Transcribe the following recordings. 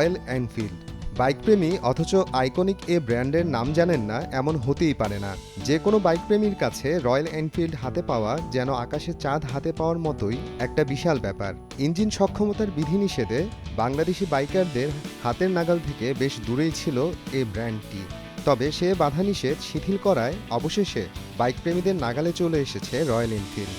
Royal Enfield. বাইকপ্রেমী অথচ iconic এ ব্র্যান্ডের নাম জানেন না, এমন হতেই পারে না। যে কোনো বাইকপ্রেমীর কাছে রয়্যাল এনফিল্ড হাতে পাওয়া যেন আকাশে চাঁদ হাতে পাওয়ার মতোই একটা বিশাল ব্যাপার। ইঞ্জিন সক্ষমতার বিধিনিষেধে বাংলাদেশি বাইকারদের হাতের নাগাল থেকে বেশ দূরেই ছিল এই ব্র্যান্ডটি। তবে সে বাধানিষেধ শিথিল করায় অবশেষে বাইকপ্রেমীদের নাগালে চলে এসেছে রয়্যাল এনফিল্ড।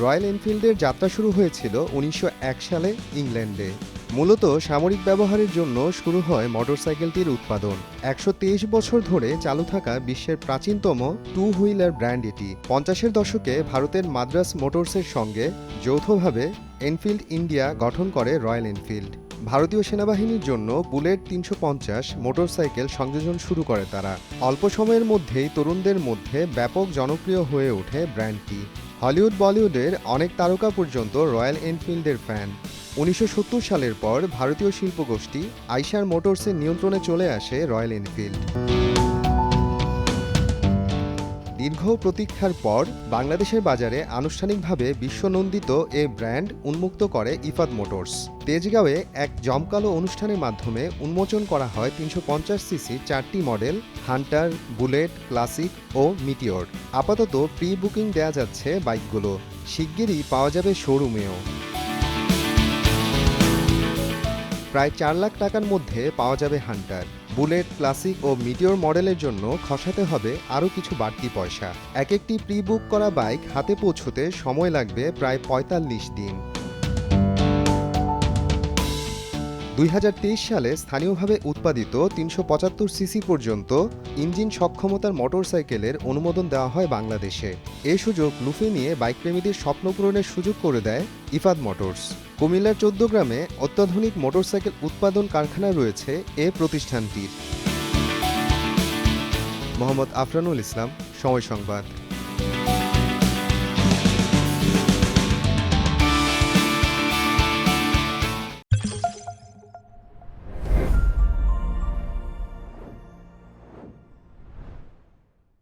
রয়্যাল এনফিল্ডের যাত্রা শুরু হয়েছিল ১৯০১ সালে ইংল্যান্ডে। মূলত সামরিক ব্যবহারের জন্য শুরু হয় মোটরসাইকেলটির উৎপাদন। ১২৩ বছর ধরে চালু থাকা বিশ্বের প্রাচীনতম টু হুইলার ব্র্যান্ড এটি। ৫০-এর দশকে ভারতের মাদ্রাজ মোটরসের সঙ্গে যৌথভাবে এনফিল্ড ইন্ডিয়া গঠন করে রয়্যাল এনফিল্ড। ভারতীয় সেনাবাহিনীর জন্য বুলেট ৩৫০ মোটরসাইকেল সংযোজন শুরু করে তারা। অল্প সময়ের মধ্যেই তরুণদের মধ্যে ব্যাপক জনপ্রিয় হয়ে ওঠে ব্র্যান্ডটি। হলিউড বলিউডের অনেক তারকা পর্যন্ত রয়্যাল এনফিল্ডের ফ্যান। ১৯৭০ সালের পর ভারতীয় শিল্পগোষ্ঠী আইশার মোটরসের নিয়ন্ত্রণে চলে আসে রয়্যাল এনফিল্ড। দীর্ঘ প্রতীক্ষার পর বাংলাদেশের বাজারে আনুষ্ঠানিকভাবে বিশ্বনন্দিত এ ব্র্যান্ড উন্মুক্ত করে ইফাদ মোটরস। তেজগাঁওয়ে এক জমকালো অনুষ্ঠানের মাধ্যমে উন্মোচন করা হয় ৩৫০ সিসি ৪টি মডেল হান্টার, বুলেট, ক্লাসিক ও মিটিওর। আপাতত প্রি বুকিং দেয়া যাচ্ছে বাইকগুলো, শিগগিরই পাওয়া যাবে শোরুমেও। প্রায় ৪ লাখ টাকার মধ্যে পাওয়া যাবে হান্টার। বুলেট, ক্লাসিক ও মিটিওর মডেলের জন্য খসাতে হবে আরও কিছু বাড়তি পয়সা। এক একটি প্রি বুক করা বাইক হাতে পৌঁছতে সময় লাগবে প্রায় ৪৫ দিন। ২০২৩ সালে স্থানীয়ভাবে উৎপাদিত ৩৭৫ সিসি পর্যন্ত ইঞ্জিন সক্ষমতার মোটরসাইকেলের অনুমোদন দেওয়া হয় বাংলাদেশে। এ সুযোগ লুফে নিয়ে বাইকপ্রেমীদের স্বপ্ন পূরণের সুযোগ করে দেয় ইফাদ মোটরস। কুমিল্লার ১৪ গ্রামে অত্যাধুনিক মোটরসাইকেল উৎপাদন কারখানা রয়েছে এ প্রতিষ্ঠানটির। মোহাম্মদ আফরানুল ইসলাম, সময় সংবাদ।